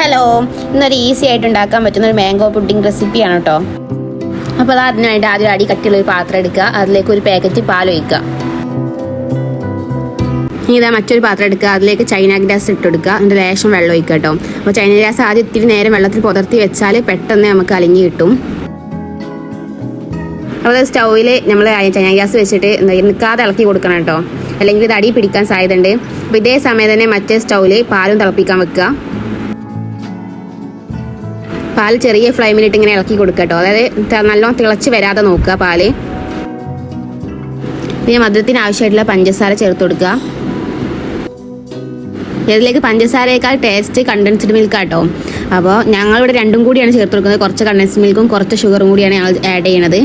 Hello, ഇന്നൊരു easy ആയിട്ട് ഉണ്ടാക്കാൻ പറ്റുന്ന ഒരു മാംഗോ പുഡിംഗ് റെസിപ്പിയാണ് കേട്ടോ. അപ്പോൾ അതിനായിട്ട് ആദ്യം അടി കട്ടിയുള്ള ഒരു പാത്രം എടുക്കുക, അതിലേക്ക് ഒരു പാക്കറ്റ് പാൽ ഒഴിക്കുക. ഇതാ മറ്റൊരു പാത്രം എടുക്കുക, അതിലേക്ക് ചൈന ഗ്രാസ് ഇട്ടെടുക്കുക, അതിൻ്റെ ലേശം വെള്ളം ഒഴിക്കുക കേട്ടോ. അപ്പോൾ ചൈന ഗ്രാസ് ആദ്യം ഇത്തിരി നേരം വെള്ളത്തിൽ പുതർത്തി വെച്ചാൽ പെട്ടെന്ന് നമുക്ക് അലിഞ്ഞ് കിട്ടും. അപ്പോൾ സ്റ്റൗവിൽ നമ്മൾ ചൈന ഗ്യാസ് വെച്ചിട്ട് നിൽക്കാതെ ഇളക്കി കൊടുക്കണം കേട്ടോ, അല്ലെങ്കിൽ ഇത് അടി പിടിക്കാൻ സാധ്യതയുണ്ട്. അപ്പോൾ ഇതേ സമയം തന്നെ മറ്റേ സ്റ്റൗവിൽ പാലും തിളപ്പിക്കാൻ വെക്കുക. പാൽ ചെറിയ ഫ്ലെയിമിലിട്ട് ഇങ്ങനെ ഇളക്കി കൊടുക്കുക കേട്ടോ, അതായത് നല്ലോണം തിളച്ച് വരാതെ നോക്കുക പാല്. പിന്നെ മധുരത്തിന് ആവശ്യമായിട്ടുള്ള പഞ്ചസാര ചേർത്ത് കൊടുക്കുക. ഇതിലേക്ക് പഞ്ചസാരയേക്കാൾ ടേസ്റ്റ് കണ്ടൻസ്ഡ് മിൽക്ക് കേട്ടോ. അപ്പോൾ ഞങ്ങളിവിടെ രണ്ടും കൂടിയാണ് ചേർത്ത് കൊടുക്കുന്നത്, കുറച്ച് കണ്ടൻസ്ഡ് മിൽക്കും കുറച്ച് ഷുഗറും കൂടിയാണ് ഞങ്ങൾ ആഡ് ചെയ്യണത്.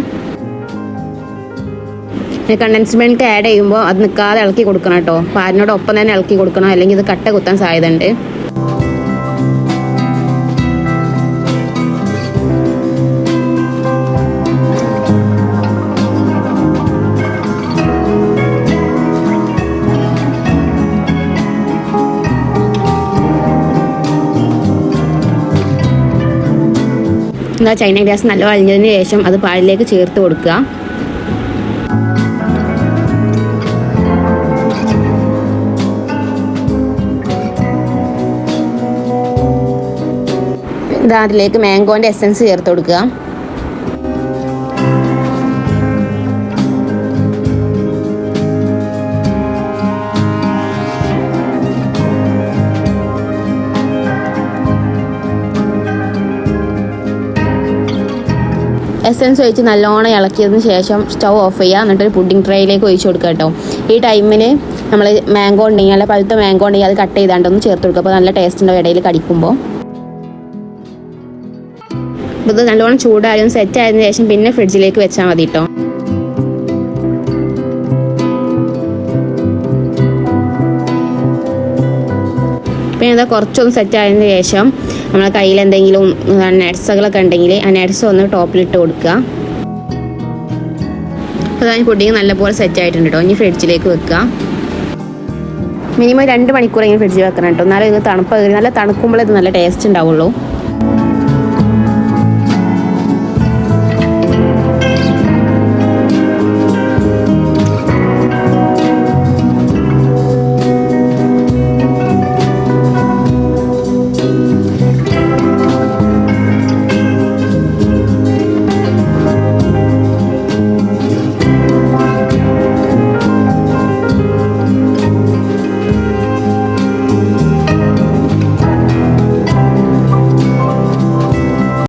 പിന്നെ കണ്ടൻസ്ഡ് മിൽക്ക് ആഡ് ചെയ്യുമ്പോൾ അത് നിൽക്കാതെ ഇളക്കി കൊടുക്കണം കേട്ടോ, പാലിനോടൊപ്പം തന്നെ ഇളക്കി കൊടുക്കണം, അല്ലെങ്കിൽ ഇത് കട്ട കുത്താൻ സാധ്യതയുണ്ട്. ചൈന ഗ്രാസ് നല്ല അലിഞ്ഞതിന് ശേഷം അത് പാലിലേക്ക് ചേർത്ത് കൊടുക്കുക. അതിലേക്ക് മാംഗോൻ്റെ എസൻസ് ചേർത്ത് കൊടുക്കുക. എസൻസ് ഒഴിച്ച് നല്ലോണം ഇളക്കിയതിന് ശേഷം സ്റ്റൗ ഓഫ് ചെയ്യുക. എന്നിട്ടൊരു പുഡിംഗ് ട്രേയിലേക്ക് ഒഴിച്ച് കൊടുക്കുക കേട്ടോ. ഈ ടൈമിൽ നമ്മൾ മാംഗോ ഉണ്ടെങ്കിൽ, നല്ല പഴുത്ത മാംഗോ ഉണ്ടെങ്കിൽ അത് കട്ട് ചെയ്താണ്ടൊന്ന് ചേർത്ത് കൊടുക്കുക. അപ്പോൾ നല്ല ടേസ്റ്റ് ഉണ്ടാവും ഇടയിൽ കടിക്കുമ്പോൾ. ഇത് നല്ലോണം ചൂടായും സെറ്റ് ആയതിനു ശേഷം പിന്നെ ഫ്രിഡ്ജിലേക്ക് വെച്ചാൽ മതി കേട്ടോ. പിന്നെ എന്താ കുറച്ചൊന്ന് സെറ്റ് ആയതിനു ശേഷം നമ്മളെ കയ്യിൽ എന്തെങ്കിലും നട്സുകളൊക്കെ ഉണ്ടെങ്കിൽ ആ നട്സ് ഒന്ന് ടോപ്പിലിട്ട് കൊടുക്കുക. അതായത് പുഡിങ് നല്ലപോലെ സെറ്റ് ആയിട്ടുണ്ട് കേട്ടോ. ഇനി ഫ്രിഡ്ജിലേക്ക് വെക്കുക. മിനിമം 2 മണിക്കൂറെങ്കിലും ഫ്രിഡ്ജിൽ വെക്കണം കേട്ടോ, എന്നാലും ഇത് തണുപ്പ് നല്ല തണുക്കുമ്പോൾ ഇത് നല്ല ടേസ്റ്റ് ഉണ്ടാവുള്ളൂ.